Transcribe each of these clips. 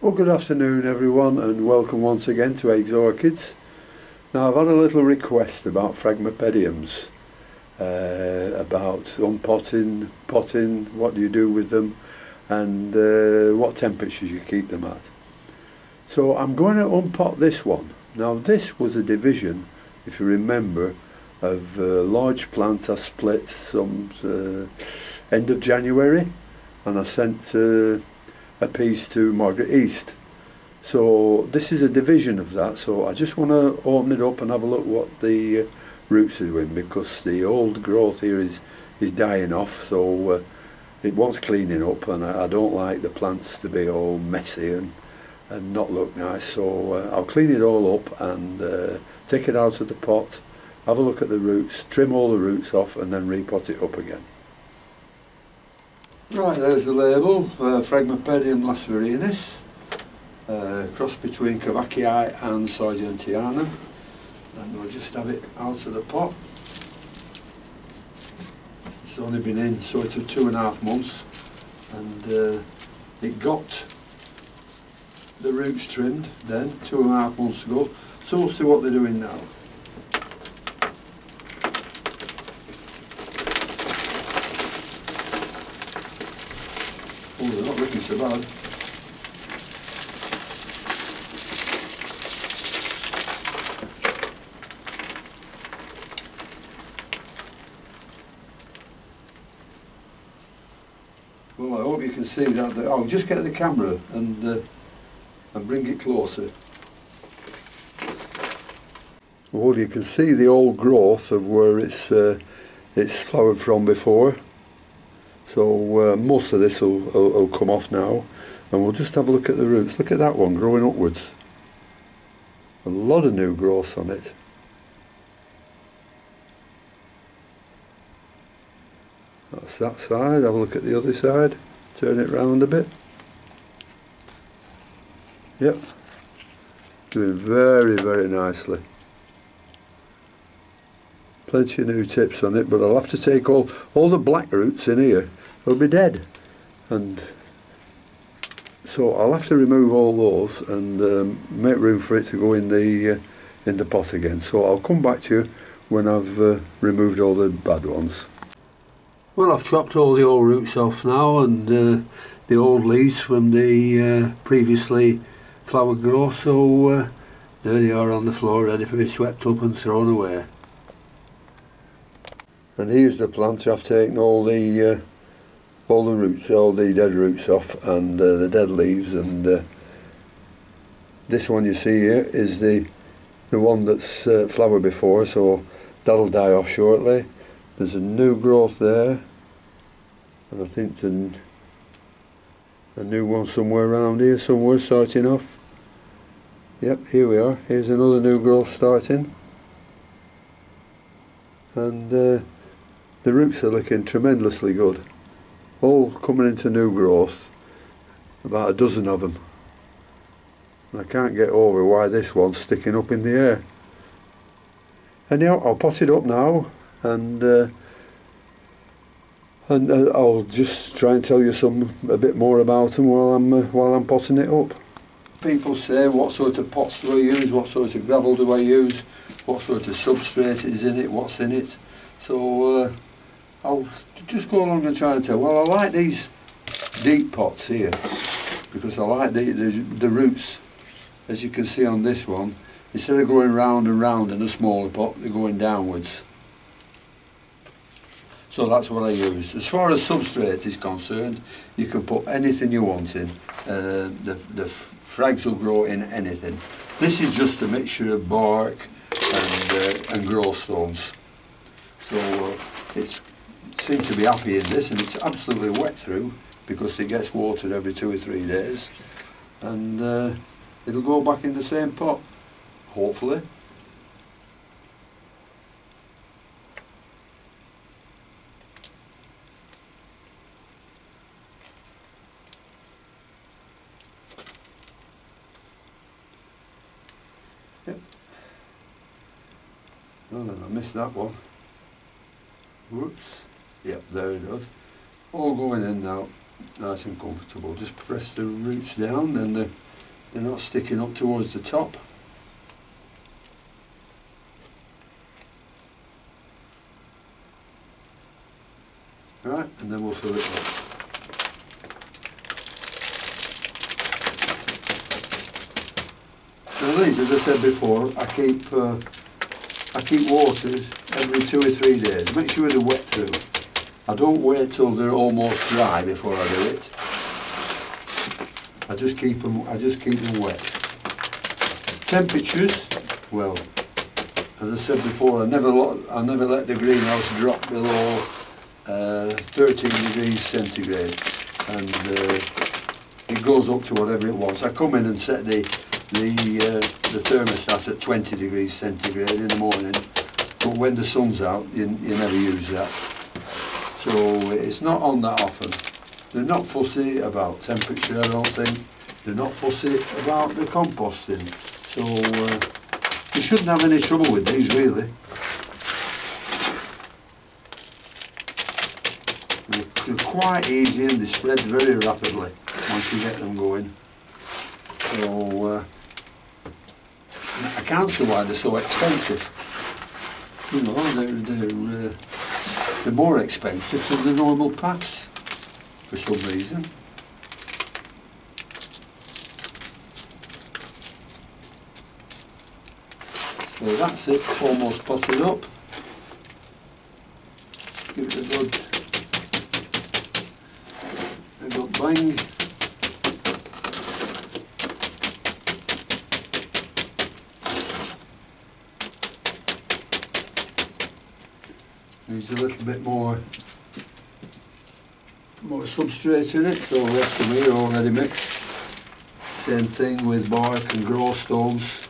Well, good afternoon everyone, and welcome once again to Eggs Orchids. Now, I've had a little request about phragmipediums, about unpotting, potting, what do you do with them, and what temperatures you keep them at. So I'm going to unpot this one. Now, this was a division, if you remember, of large plants I split some end of January, and I sent a piece to Margaret East. So this is a division of that, so I just want to open it up and have a look what the roots are doing, because the old growth here is dying off, so it wants cleaning up, and I don't like the plants to be all messy and not look nice. So I'll clean it all up and take it out of the pot, have a look at the roots, trim all the roots off, and then repot it up again. Right, there's the label, Phragmipedium lasverinis, cross between Cavacii and Sargentiana, and we'll just have it out of the pot. It's only been in sort of 2.5 months, and it got the roots trimmed then 2.5 months ago, so we'll see what they're doing now. Oh, they're not looking so bad. Well, I hope you can see that. I'll just get the camera and bring it closer. Well, you can see the old growth of where it's flowered from before. So most of this will come off now, and we'll just have a look at the roots. Look at that one growing upwards. A lot of new growth on it. That's that side. Have a look at the other side. Turn it round a bit. Yep. Doing very, very nicely. Plenty of new tips on it, but I'll have to take all the black roots in here. They'll be dead, and so I'll have to remove all those and make room for it to go in the pot again. So I'll come back to you when I've removed all the bad ones. Well, I've chopped all the old roots off now, and the old leaves from the previously flowered growth, so there they are on the floor, ready for it swept up and thrown away. And here's the plant. I've taken all the roots, all the dead roots off, and the dead leaves, and this one you see here is the one that's flowered before, so that'll die off shortly. There's a new growth there, and I think there's a new one somewhere around here, somewhere starting off. Yep, here we are. Here's another new growth starting, and the roots are looking tremendously good. All coming into new growth, about a dozen of them. And I can't get over why this one's sticking up in the air. Anyhow, I'll pot it up now, and I'll just try and tell you a bit more about them while I'm potting it up. People say, what sort of pots do I use? What sort of gravel do I use? What sort of substrate is in it? What's in it? So I'll just go along and try and tell. Well, I like these deep pots here, because I like the roots, as you can see on this one. Instead of going round and round in a smaller pot, they're going downwards. So that's what I use. As far as substrate is concerned, you can put anything you want in. The frags will grow in anything. This is just a mixture of bark and growth stones. So it seems to be happy in this, and it's absolutely wet through because it gets watered every 2 or 3 days, and it'll go back in the same pot, hopefully. Yep. Oh, then I missed that one. Whoops. Yep, there it does. All going in now, nice and comfortable. Just press the roots down, then they're not sticking up towards the top. Right, and then we'll fill it up. Now these, as I said before, I keep water every 2 or 3 days. Make sure they're wet through. I don't wait till they're almost dry before I do it. I just keep them wet. Temperatures, well, as I said before, I never let the greenhouse drop below 13 degrees centigrade, and it goes up to whatever it wants. I come in and set the thermostat at 20 degrees centigrade in the morning, but when the sun's out, you never use that. So it's not on that often. They're not fussy about temperature, I don't think. They're not fussy about the composting. So you shouldn't have any trouble with these, really. They're quite easy and they spread very rapidly once you get them going. So I can't see why they're so expensive. You know, they're more expensive than the normal paths for some reason. So that's it, almost potted up. Give it a good bang. Needs a little bit more substrate in it, so that's some here already mixed. Same thing with bark and grow stones.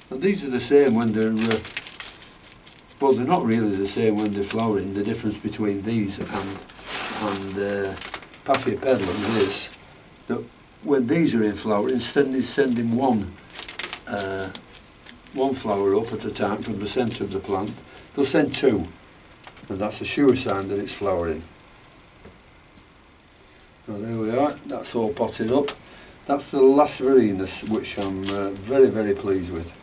And these are the same when they're, well, they're not really the same when they're flowering. The difference between these and phragmipedium is that when these are in flower, instead of sending one flower up at a time from the centre of the plant, they'll send 2, and that's a sure sign that it's flowering. Well, there we are, that's all potted up. That's the last Varenus, which I'm very, very pleased with.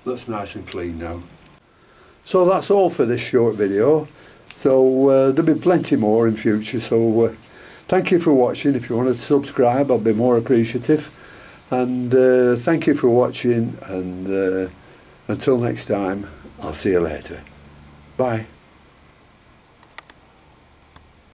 Looks nice and clean now. So that's all for this short video. So there'll be plenty more in future, so thank you for watching. If you want to subscribe, I'll be more appreciative. And thank you for watching, and until next time, I'll see you later. Bye.